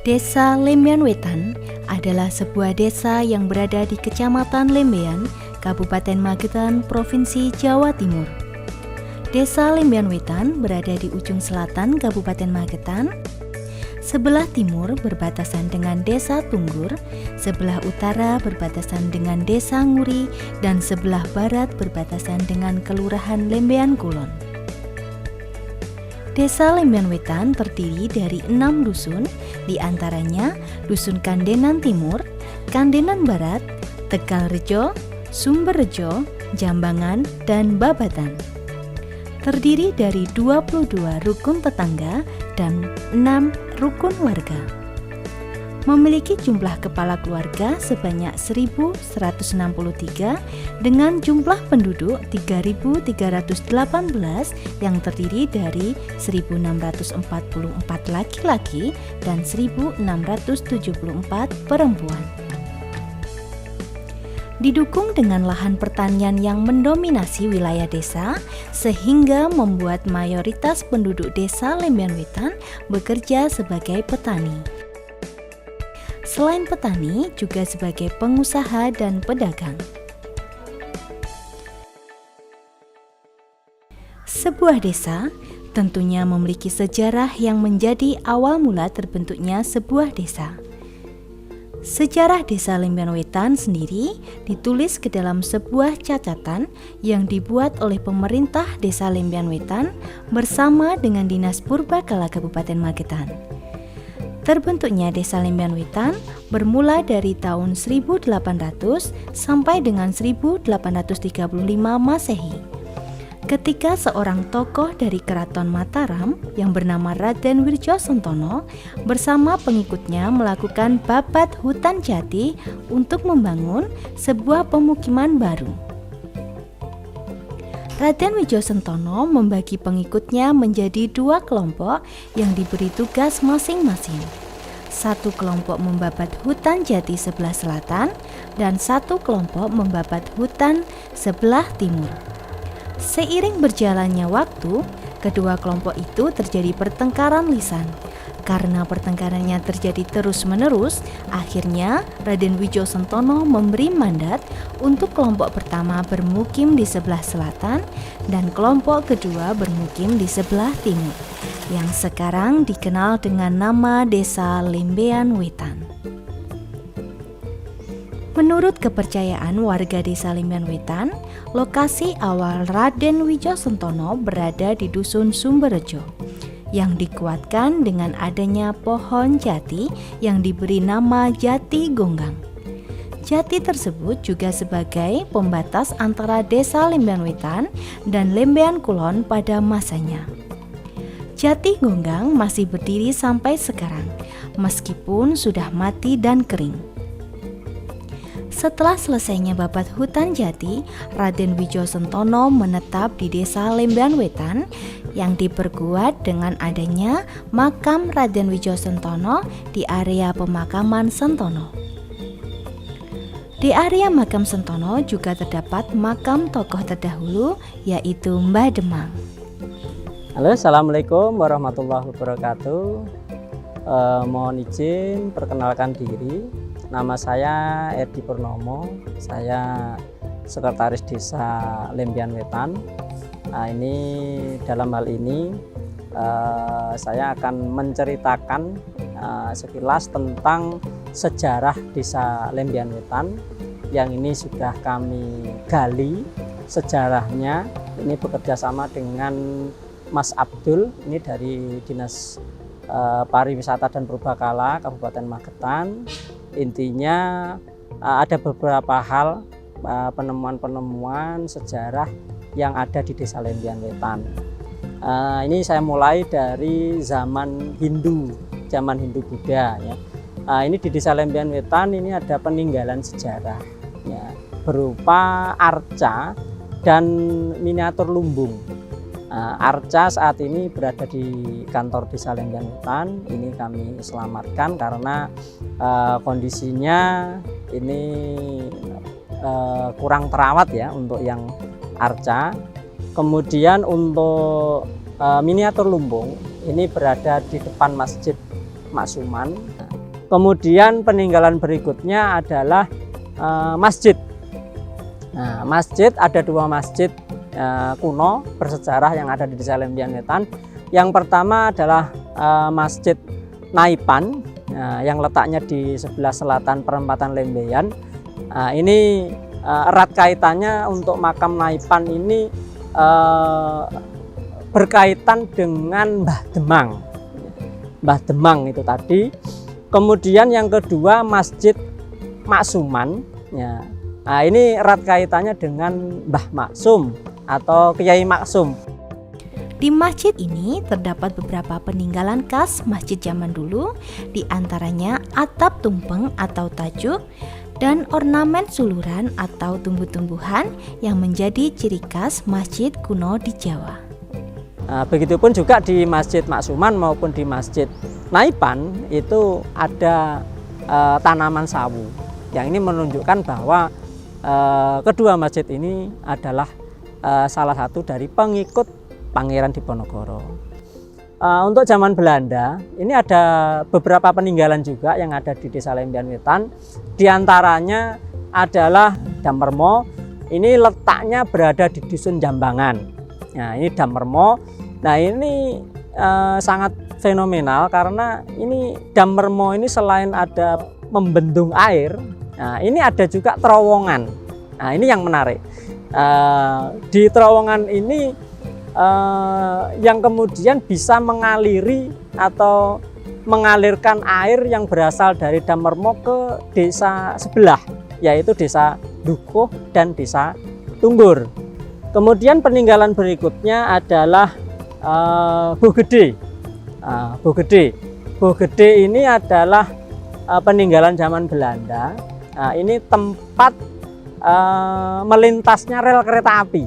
Desa Lembean Wetan adalah sebuah desa yang berada di Kecamatan Lembean, Kabupaten Magetan, Provinsi Jawa Timur. Desa Lembean Wetan berada di ujung selatan Kabupaten Magetan. Sebelah timur berbatasan dengan Desa Tunggur, sebelah utara berbatasan dengan Desa Nguri, dan sebelah barat berbatasan dengan Kelurahan Lembean Kulon. Desa Lembean Wetan terdiri dari 6 dusun, di antaranya Dusun Kandenan Timur, Kandenan Barat, Tegalrejo, Sumberrejo, Jambangan, dan Babatan. Terdiri dari 22 rukun tetangga dan 6 rukun warga. Memiliki jumlah kepala keluarga sebanyak 1.163 dengan jumlah penduduk 3.318 yang terdiri dari 1.644 laki-laki dan 1.674 perempuan. Didukung dengan lahan pertanian yang mendominasi wilayah desa, sehingga membuat mayoritas penduduk desa Lembean Wetan bekerja sebagai petani. Selain petani, juga sebagai pengusaha dan pedagang. Sebuah desa tentunya memiliki sejarah yang menjadi awal mula terbentuknya sebuah desa. Sejarah Desa Lembean Wetan sendiri ditulis ke dalam sebuah catatan yang dibuat oleh pemerintah Desa Lembean Wetan bersama dengan Dinas Purbakala Kabupaten Magetan. Terbentuknya Desa Lembean Wetan bermula dari tahun 1800 sampai dengan 1835 Masehi. Ketika seorang tokoh dari Keraton Mataram yang bernama Raden Widjosentono bersama pengikutnya melakukan babat hutan jati untuk membangun sebuah pemukiman baru. Raden Widjosentono membagi pengikutnya menjadi 2 kelompok yang diberi tugas masing-masing. 1 kelompok membabat hutan jati sebelah selatan dan 1 kelompok membabat hutan sebelah timur. Seiring berjalannya waktu, kedua kelompok itu terjadi pertengkaran lisan. Karena pertengkarannya terjadi terus-menerus, akhirnya Raden Widjosentono memberi mandat untuk kelompok pertama bermukim di sebelah selatan dan kelompok kedua bermukim di sebelah timur, yang sekarang dikenal dengan nama Desa Lembean Wetan. Menurut kepercayaan warga Desa Lembean Wetan, lokasi awal Raden Widjosentono berada di Dusun Sumberrejo, yang dikuatkan dengan adanya pohon jati yang diberi nama Jati Gonggang. Jati tersebut juga sebagai pembatas antara Desa Lembean Wetan dan Lembean Kulon pada masanya. Jati Gonggang masih berdiri sampai sekarang, meskipun sudah mati dan kering. Setelah selesainya babat hutan jati, Raden Widjosentono menetap di Desa Lembean Wetan yang diperkuat dengan adanya makam Raden Widjosentono di area pemakaman Sentono. Di area makam Sentono juga terdapat makam tokoh terdahulu, yaitu Mbah Demang. Halo, assalamualaikum warahmatullahi wabarakatuh. Mohon izin perkenalkan diri. Nama saya Erdi Purnomo, saya Sekretaris Desa Lembean Wetan. Nah, ini dalam hal ini saya akan menceritakan sekilas tentang sejarah Desa Lembean Wetan yang ini sudah kami gali sejarahnya. Ini bekerja sama dengan Mas Abdul, ini dari Dinas Pariwisata dan Purbakala Kabupaten Magetan. Intinya ada beberapa hal penemuan-penemuan sejarah yang ada di Desa Lembean Wetan. Ini saya mulai dari zaman Hindu Buddha ya. Ini di Desa Lembean Wetan ini ada peninggalan sejarah ya, berupa arca dan miniatur lumbung. Arca saat ini berada di kantor Desa Lembean Wetan. Ini kami selamatkan karena kondisinya ini kurang terawat ya untuk yang arca. Kemudian untuk miniatur lumbung ini berada di depan Masjid Maksuman. Kemudian peninggalan berikutnya adalah masjid. Nah, masjid ada 2 masjid kuno bersejarah yang ada di Desa Lembian Wetan. Yang pertama adalah Masjid Naipan yang letaknya di sebelah selatan perempatan Lembeyan. Ini erat kaitannya untuk makam Naipan ini berkaitan dengan Mbah Demang. Mbah Demang itu tadi. Kemudian yang kedua Masjid Maksuman. Ya. Nah, ini erat kaitannya dengan Mbah Maksum atau Kiai Maksum. Di masjid ini terdapat beberapa peninggalan khas masjid zaman dulu, di antaranya atap tumpeng atau tajuk dan ornamen suluran atau tumbuh-tumbuhan yang menjadi ciri khas masjid kuno di Jawa. Begitupun juga di Masjid Maksuman maupun di Masjid Naipan itu ada tanaman sawu. Yang ini menunjukkan bahwa kedua masjid ini adalah salah satu dari pengikut Pangeran Diponegoro. Untuk zaman Belanda, ini ada beberapa peninggalan juga yang ada di Desa Lembian Wetan. Di antaranya adalah Damermo. Ini letaknya berada di Dusun Jambangan. Nah, ini Damermo. Nah, ini sangat fenomenal karena ini Damermo ini selain ada membendung air, nah ini ada juga terowongan. Nah, ini yang menarik. Di terowongan ini yang kemudian bisa mengaliri atau mengalirkan air yang berasal dari Damermo ke desa sebelah, yaitu Desa Dukuh dan Desa Tunggur. Kemudian peninggalan berikutnya adalah Bogede. Bogede ini adalah peninggalan zaman Belanda. Nah, ini tempat melintasnya rel kereta api.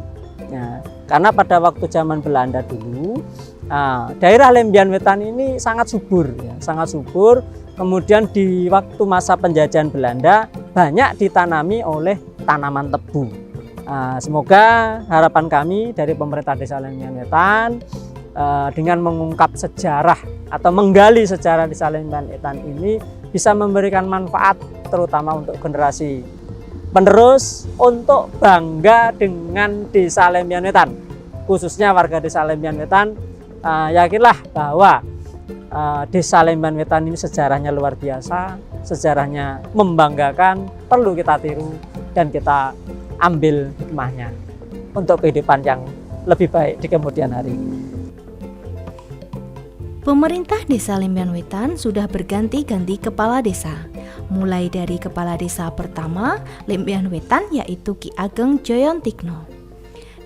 Nah, karena pada waktu zaman Belanda dulu, daerah Lembian Wetan ini sangat subur, ya, sangat subur. Kemudian di waktu masa penjajahan Belanda banyak ditanami oleh tanaman tebu. Semoga harapan kami dari pemerintah Desa Lembian Wetan dengan mengungkap sejarah atau menggali sejarah Desa Lembian Wetan ini bisa memberikan manfaat terutama untuk generasi penerus untuk bangga dengan Desa Lembian Wetan, khususnya warga Desa Lembian Wetan. Yakinlah bahwa Desa Lembian Wetan ini sejarahnya luar biasa, sejarahnya membanggakan, perlu kita tiru dan kita ambil hikmahnya untuk kehidupan yang lebih baik di kemudian hari. Pemerintah Desa Lembian Wetan sudah berganti-ganti kepala desa, mulai dari kepala desa pertama Lembian Wetan yaitu Ki Ageng Joyontikno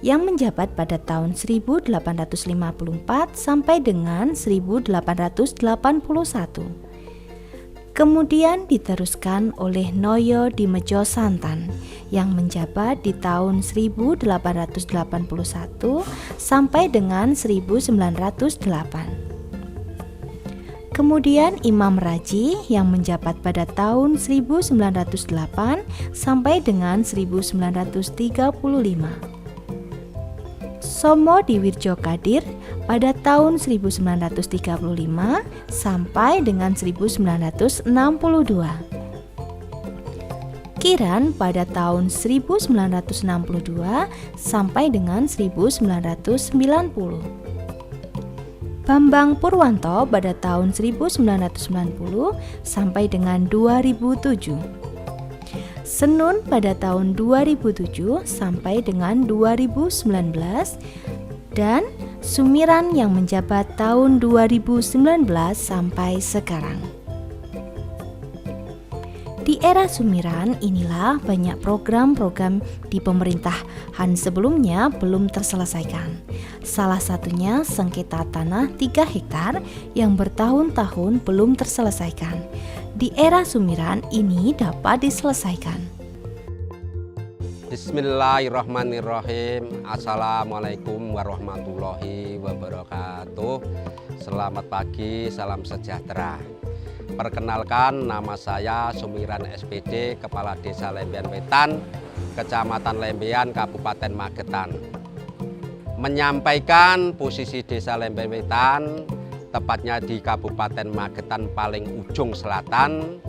yang menjabat pada tahun 1854 sampai dengan 1881. Kemudian diteruskan oleh Noyo Dimejo Santan yang menjabat di tahun 1881 sampai dengan 1908. Kemudian Imam Raji yang menjabat pada tahun 1908 sampai dengan 1935. Somo Diwirjo Kadir pada tahun 1935 sampai dengan 1962. Kiran pada tahun 1962 sampai dengan 1990. Bambang Purwanto pada tahun 1990 sampai dengan 2007. Senun pada tahun 2007 sampai dengan 2019 dan Sumiran yang menjabat tahun 2019 sampai sekarang. Di era Sumiran inilah banyak program-program di pemerintahan sebelumnya belum terselesaikan. Salah satunya sengketa tanah 3 hektar yang bertahun-tahun belum terselesaikan. Di era Sumiran ini dapat diselesaikan. Bismillahirrahmanirrahim. Assalamualaikum warahmatullahi wabarakatuh. Selamat pagi, salam sejahtera. Perkenalkan, nama saya Sumiran SPD, Kepala Desa Lembian Wetan, Kecamatan Lembian, Kabupaten Magetan. Menyampaikan posisi Desa Lembian Wetan tepatnya di Kabupaten Magetan paling ujung selatan,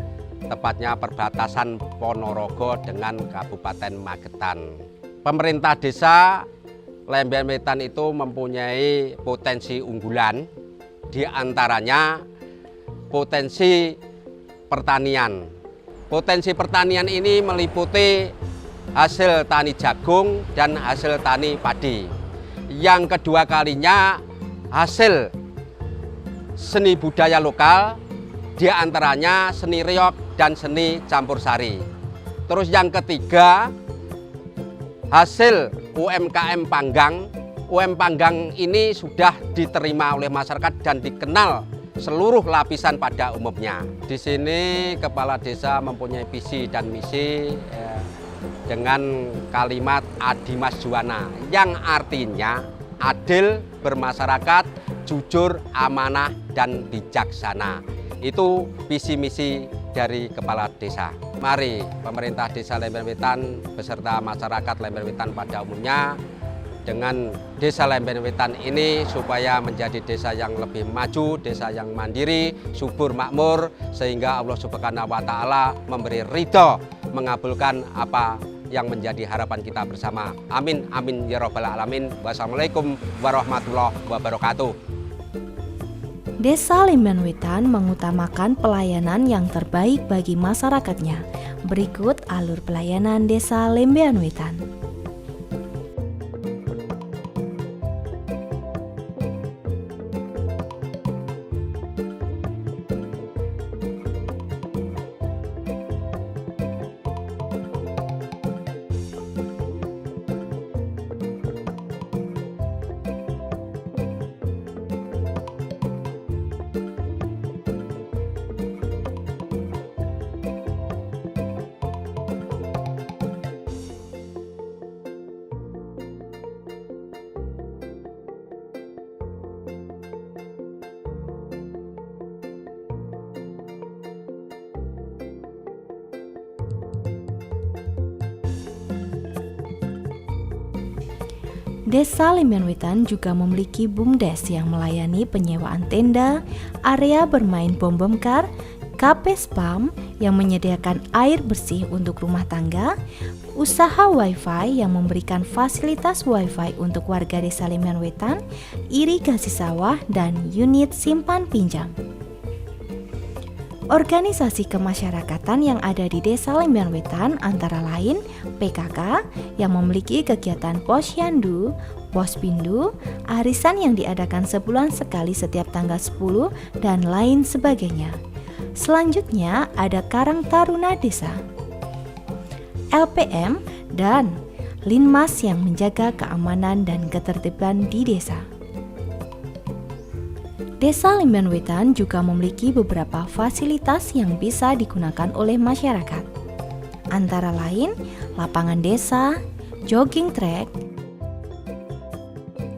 tepatnya perbatasan Ponorogo dengan Kabupaten Magetan. Pemerintah desa Lembian Wetan itu mempunyai potensi unggulan, di antaranya potensi pertanian. Potensi pertanian ini meliputi hasil tani jagung dan hasil tani padi. Yang kedua kalinya hasil seni budaya lokal, di antaranya seni reog dan seni campur sari. Terus yang ketiga hasil UMKM panggang. UMKM panggang ini sudah diterima oleh masyarakat dan dikenal seluruh lapisan pada umumnya. Di sini kepala desa mempunyai visi dan misi dengan kalimat Adimas Juwana, yang artinya adil, bermasyarakat, jujur, amanah, dan bijaksana. Itu visi misi dari kepala desa. Mari pemerintah desa Lembian Wetan beserta masyarakat Lembian Wetan pada umumnya dengan desa Lembian Wetan ini supaya menjadi desa yang lebih maju, desa yang mandiri, subur, makmur, sehingga Allah Subhanahu wa Ta'ala memberi ridho, mengabulkan apa yang menjadi harapan kita bersama. Amin, amin ya rabbal alamin. Wassalamualaikum warahmatullahi wabarakatuh. Desa Lembian Wetan mengutamakan pelayanan yang terbaik bagi masyarakatnya. Berikut alur pelayanan Desa Lembian Wetan. Desa Lembian Wetan juga memiliki BUMDes yang melayani penyewaan tenda, area bermain bom-bomkar, KP Spam yang menyediakan air bersih untuk rumah tangga, usaha WiFi yang memberikan fasilitas WiFi untuk warga Desa Lembian Wetan, irigasi sawah, dan unit simpan pinjam. Organisasi kemasyarakatan yang ada di Desa Lembian Wetan antara lain PKK yang memiliki kegiatan Posyandu, Pospindu, arisan yang diadakan sebulan sekali setiap tanggal 10, dan lain sebagainya. Selanjutnya ada Karang Taruna Desa, LPM, dan Linmas yang menjaga keamanan dan ketertiban di desa. Desa Lembian Wetan juga memiliki beberapa fasilitas yang bisa digunakan oleh masyarakat, antara lain lapangan desa, jogging track,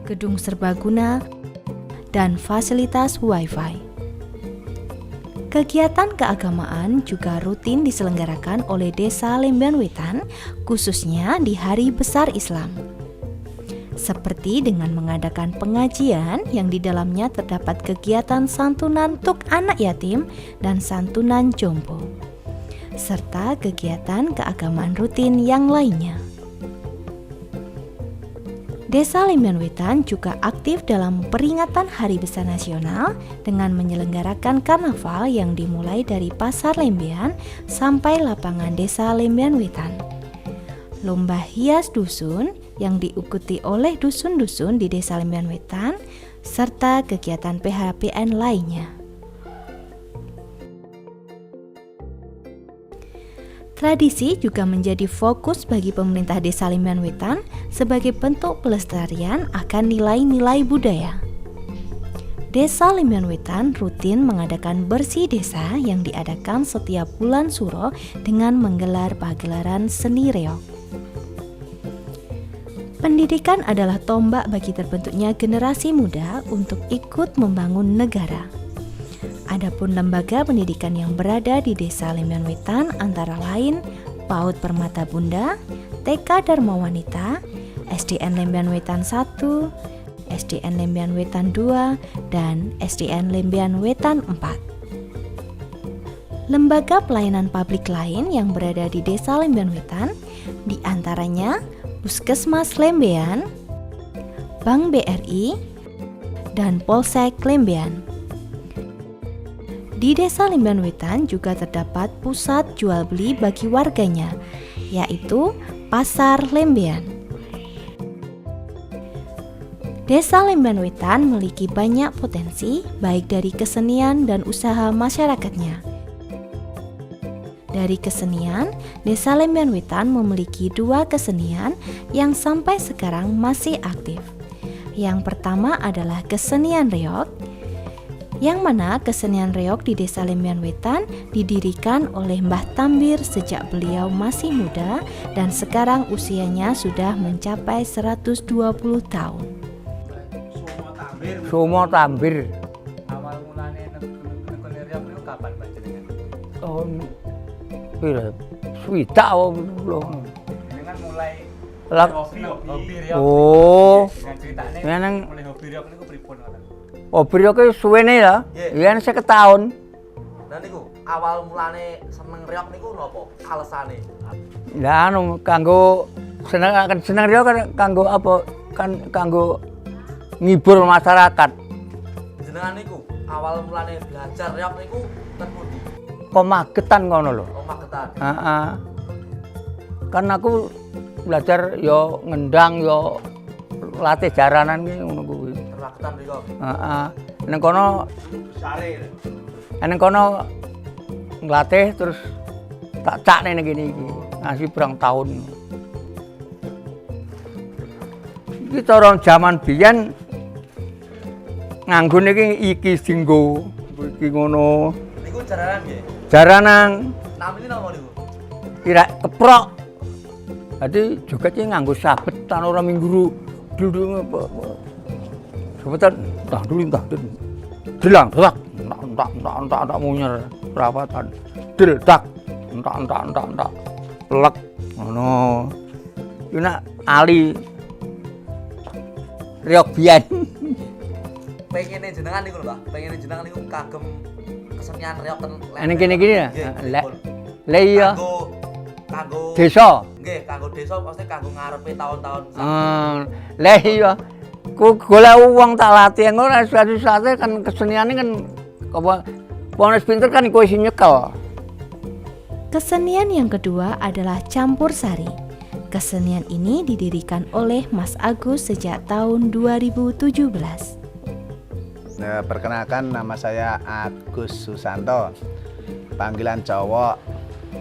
gedung serbaguna, dan fasilitas WiFi. Kegiatan keagamaan juga rutin diselenggarakan oleh Desa Lembian Wetan, khususnya di Hari Besar Islam. Seperti dengan mengadakan pengajian yang di dalamnya terdapat kegiatan santunan untuk anak yatim dan santunan jompo, serta kegiatan keagamaan rutin yang lainnya. Desa Lembian Wetan juga aktif dalam peringatan Hari Besar Nasional dengan menyelenggarakan karnaval yang dimulai dari Pasar Lembian sampai lapangan Desa Lembian Wetan. Lomba hias dusun yang diikuti oleh dusun-dusun di Desa Lembian Wetan, serta kegiatan PHPN lainnya. Tradisi juga menjadi fokus bagi pemerintah Desa Lembian Wetan sebagai bentuk pelestarian akan nilai-nilai budaya. Desa Lembian Wetan rutin mengadakan bersih desa yang diadakan setiap bulan Suro dengan menggelar pagelaran seni reog. Pendidikan adalah tombak bagi terbentuknya generasi muda untuk ikut membangun negara. Adapun lembaga pendidikan yang berada di Desa Lembian Wetan antara lain PAUD Permata Bunda, TK Dharma Wanita, SDN Lembian Wetan 1, SDN Lembian Wetan 2, dan SDN Lembian Wetan 4. Lembaga pelayanan publik lain yang berada di Desa Lembian Wetan diantaranya Puskesmas Lembean, Bank BRI, dan Polsek Lembean. Di Desa Lembian Wetan juga terdapat pusat jual beli bagi warganya, yaitu Pasar Lembean. Desa Lembian Wetan memiliki banyak potensi baik dari kesenian dan usaha masyarakatnya. Dari kesenian, Desa Lembian Wetan memiliki 2 kesenian yang sampai sekarang masih aktif. Yang pertama adalah kesenian reog, yang mana kesenian reog di Desa Lembian Wetan didirikan oleh Mbah Tambir sejak beliau masih muda dan sekarang usianya sudah mencapai 120 tahun. Sumo Tambir. Awal mulane nekune reog niku kapan panjenengan? Tahun pira? Swidak apa belum? Jenengan mulai Lak- hobi reog. Oh. Dengan ceritane Memang mulai hobi reog niku pripun ngoten? hobi ki suwene ya. Yen 50 tahun. Lah niku awal mulane seneng reog niku napa alesane? Ya anu kanggo seneng dia kan kanggo apa? Kan kanggo ngibur masyarakat. Jenengan niku awal mulane belajar reog niku ten pundi? Komagetan ngono lho. Magetan. Heeh. Kan aku belajar yo ngendang yo latih jaranan ki ngono kuwi. Magetan mriku. Heeh. Neng kono neng kono nglatih terus tak cak ning kene iki. Ngasih pirang tahun. Iki cara jaman biyen nganggo niki iki dinggo iki ngono. Niku jaranan nggih. Jaranan Namine napa niku? kira keprok. Jadi juga sih nganggo sabet tan ora mingguru. Dulu apa. Sebentar tak dulu tak dulu. Dilang tak tak munyer perawatan. Dil tak tak plek ngono. Iki nak ali riok biyen. Pengene jenengan niku lho, Pak. Pengene jenengan niku kagem kesenian reog ten Ning kene-kene ya. Lek Lah iya. Kanggo Desa. nggih, kanggo desa pasti kanggo ngarepe tahun-tahun. Lah iya. Ku golek wong tak latih ngono suatu-suatu kan keseniane kan apa wong wis pinter kan iku isi nyekel. Kesenian yang kedua adalah campur sari. Kesenian ini didirikan oleh Mas Agus sejak tahun 2017. Perkenalkan, nama saya Agus Susanto. Panggilan cowok,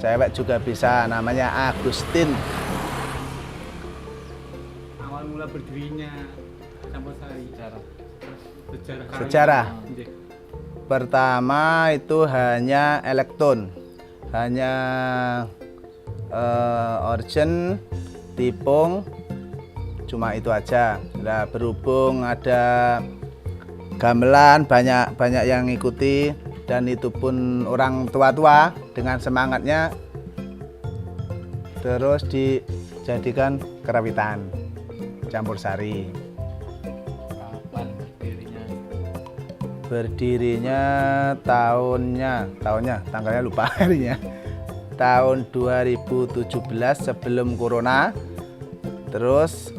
cewek juga bisa, namanya Agustin. Awal mula berdirinya campur sari sejarah. Sejarah. Nggih. Pertama itu hanya elektron, hanya organ, tipung, cuma itu aja. Nah, berhubung ada gamelan, banyak yang ngikuti, dan itu pun orang tua-tua dengan semangatnya terus dijadikan kerawitan campur sari. Kapan berdirinya? Berdirinya tahunnya tanggalnya lupa harinya. Tahun 2017 sebelum corona. Terus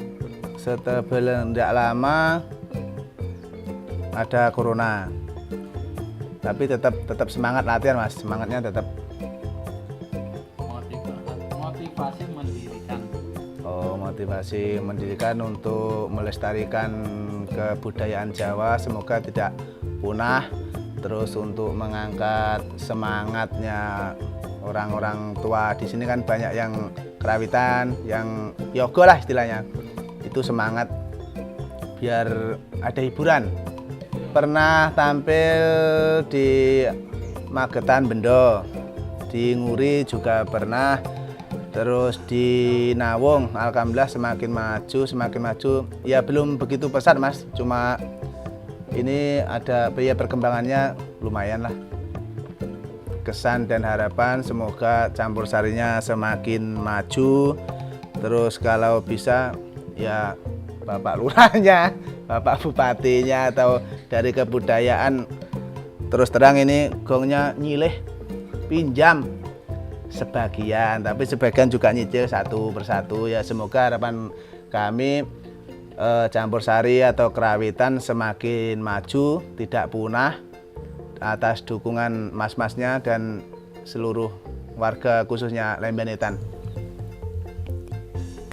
setelah tidak lama ada corona. Tapi tetap semangat latihan, Mas. Semangatnya tetap. Motivasi mendirikan. Oh, motivasi mendirikan untuk melestarikan kebudayaan Jawa, semoga tidak punah. Terus untuk mengangkat semangatnya orang-orang tua di sini, kan banyak yang kerawitan, yang yoga lah istilahnya. Itu semangat biar ada hiburan. Pernah tampil di Magetan Bendo, di Nguri juga pernah, terus di Nawung. Alhamdulillah semakin maju. Ya belum begitu pesat, Mas, cuma ini ada ya perkembangannya lumayan lah. Kesan dan harapan semoga campur sarinya semakin maju. Terus kalau bisa ya Bapak Lurahnya, Bapak Bupatinya atau dari kebudayaan. Terus terang ini gongnya nyilih pinjam sebagian, tapi sebagian juga nyicil satu persatu ya. Semoga harapan kami campur sari atau kerawitan semakin maju, tidak punah atas dukungan mas-masnya dan seluruh warga khususnya Lembian Wetan.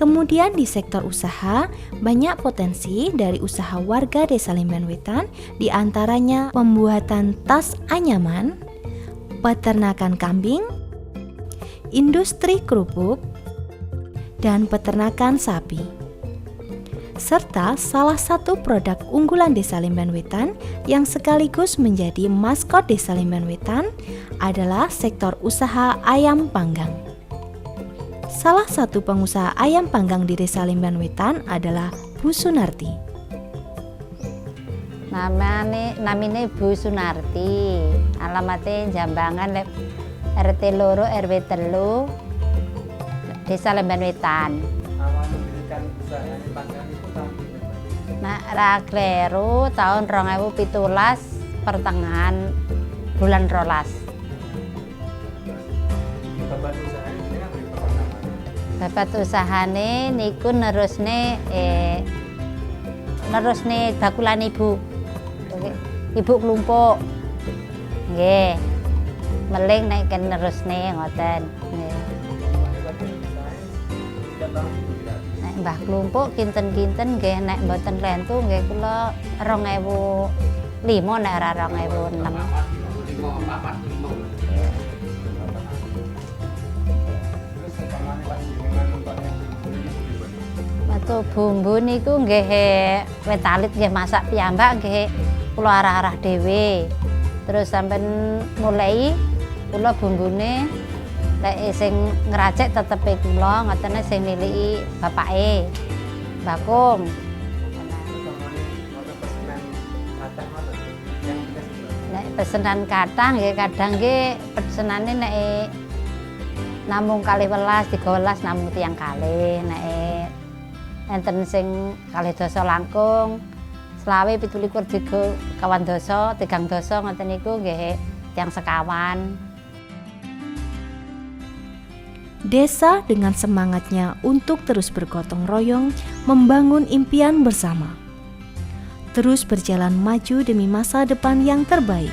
Kemudian di sektor usaha, banyak potensi dari usaha warga Desa Lembian Wetan, diantaranya pembuatan tas anyaman, peternakan kambing, industri kerupuk, dan peternakan sapi. Serta salah satu produk unggulan Desa Lembian Wetan yang sekaligus menjadi maskot Desa Lembian Wetan adalah sektor usaha ayam panggang. Salah satu pengusaha ayam panggang di Desa Lembian Wetan adalah Bu Sunarti. Namanya Bu Sunarti, alamatnya Jambangan RT Loro RW Telu Desa Lembian Wetan. Awal mendirikan usaha ayam panggang itu tahun berapa? Nah, Rakleru tahun 2017 pertengahan bulan rolas. Bapak usahanya jenengan beri pertama. Bapak usahane niku nerusne bakulan ibu. Ibu klumpuk. Nggih. Meling nek nerusne ngoten. Nggih. Nek Mbah klumpuk kinten-kinten nggih nek mboten lentu nggih kula 2005 nek ora 2006. Metu bumbu niku nggih wetalit nggih masak piyambak nggih kula arah-arah dhewe. Terus sampean mulai kula bumbune lek sing ngracik tetepe kula ngotene sing niliki bapake Mbah Kung. Nek pesenan kathah nggih kadang nggih pesenane nek namung 12 13 namung tiyang kalih nek enten sing 2 dasa langkung, 20 27 kawan dasa, 3 dasa ngoten niku nggih tiyang sekawan. Desa dengan semangatnya untuk terus bergotong royong membangun impian bersama. Terus berjalan maju demi masa depan yang terbaik.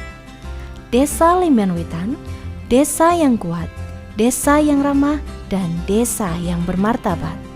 Desa Lembian Wetan, desa yang kuat, desa yang ramah, dan desa yang bermartabat.